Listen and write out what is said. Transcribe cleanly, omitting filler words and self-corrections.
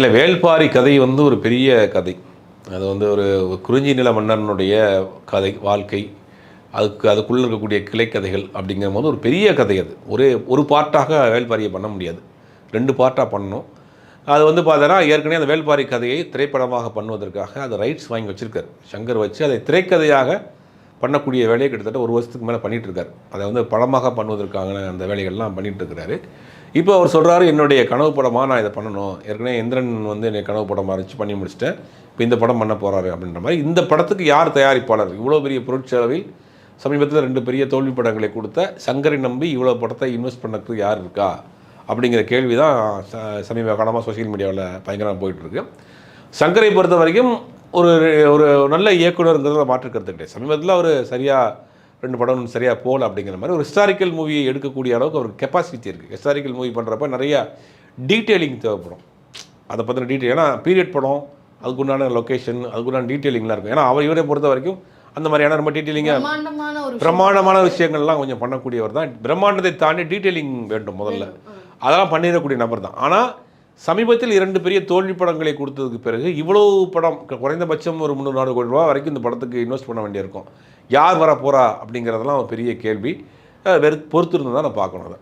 இல்லை, வேள்பாரி கதை வந்து ஒரு பெரிய கதை. அது வந்து ஒரு குறிஞ்சி நில மன்னனுடைய கதை, வாழ்க்கை, அதுக்குள்ளே இருக்கக்கூடிய கிளைக்கதைகள் அப்படிங்கிற போது ஒரு பெரிய கதை. அது ஒரு பார்ட்டாக வேள்பாரியை பண்ண முடியாது, 2 பார்ட்டாக பண்ணணும். அது வந்து பார்த்தோன்னா ஏற்கனவே அந்த வேள்பாரி கதையை திரைப்படமாக பண்ணுவதற்காக அது ரைட்ஸ் வாங்கி வச்சுருக்கார் சங்கர். வச்சு அதை திரைக்கதையாக பண்ணக்கூடிய வேலையை கிட்டத்தட்ட 1 வருஷத்துக்கு மேலே பண்ணிகிட்ருக்கார். அதை வந்து படமாக பண்ணுவதற்கான அந்த வேலைகள்லாம் பண்ணிகிட்ருக்கிறாரு. இப்போ அவர் சொல்கிறாரு, என்னுடைய கனவு படமாக நான் இதை பண்ணணும். ஏற்கனவே இந்திரன் வந்து என்னை கனவு படமாக இருந்துச்சு, பண்ணி முடிச்சிட்டேன். இப்போ இந்த படம் பண்ண போகிறாரு அப்படின்ற மாதிரி. இந்த படத்துக்கு யார் தயாரிப்பாளர்? இவ்வளோ பெரிய பொருட்செலவில் சமீபத்தில் 2 பெரிய தோல்வி படங்களை கொடுத்த சங்கரை நம்பி இவ்வளோ படத்தை இன்வெஸ்ட் பண்ணதுக்கு யார் இருக்கா அப்படிங்கிற கேள்வி தான் சமீப காலமாக சோசியல் மீடியாவில் பயங்கரமாக போயிட்டுருக்கு. சங்கரை பொறுத்த வரைக்கும் ஒரு ஒரு நல்ல இயக்குனருங்கிறத மாற்றுக்கிறது கிடையாது. சமீபத்தில் அவர் சரியாக 2 படம் சரியாக போகல அப்படிங்கிற மாதிரி ஒரு ஹிஸ்டாரிக்கல் மூவியை எடுக்கக்கூடிய அளவுக்கு அவருக்கு கெப்பாசிட்டி இருக்குது. ஹிஸ்டாரிக்கல் மூவி பண்ணுறப்ப நிறையா டீட்டெயிலிங் தேவைப்படும். அதை பற்றின டீட்டெயில், ஏன்னா பீரியட் படம், அதுக்குண்டான லொக்கேஷன், அதுக்குண்டான டீட்டெயிலிங்லாம் இருக்கும். ஏன்னா இவரை பொறுத்த வரைக்கும் அந்த மாதிரியான ரொம்ப டீட்டெயிலிங்காக பிரம்மாண்டமான விஷயங்கள்லாம் கொஞ்சம் பண்ணக்கூடியவர் தான். பிரம்மாண்டத்தை தாண்டி டீட்டெயிலிங் வேண்டும் முதல்ல, அதெல்லாம் பண்ணிடக்கூடிய நபர் தான். ஆனால் சமீபத்தில் 2 பெரிய தோல்வி படங்களை கொடுத்ததுக்கு பிறகு இவ்வளவு படம், குறைந்தபட்சம் ஒரு 300-400 கோடி ரூபா வரைக்கும் இந்த படத்துக்கு இன்வெஸ்ட் பண்ண வேண்டியிருக்கும். யார் வர போகிறா அப்படிங்கிறதெல்லாம் ஒரு பெரிய கேள்வி. பொறுத்திருந்து தான் நான் பார்க்கணும் அதை.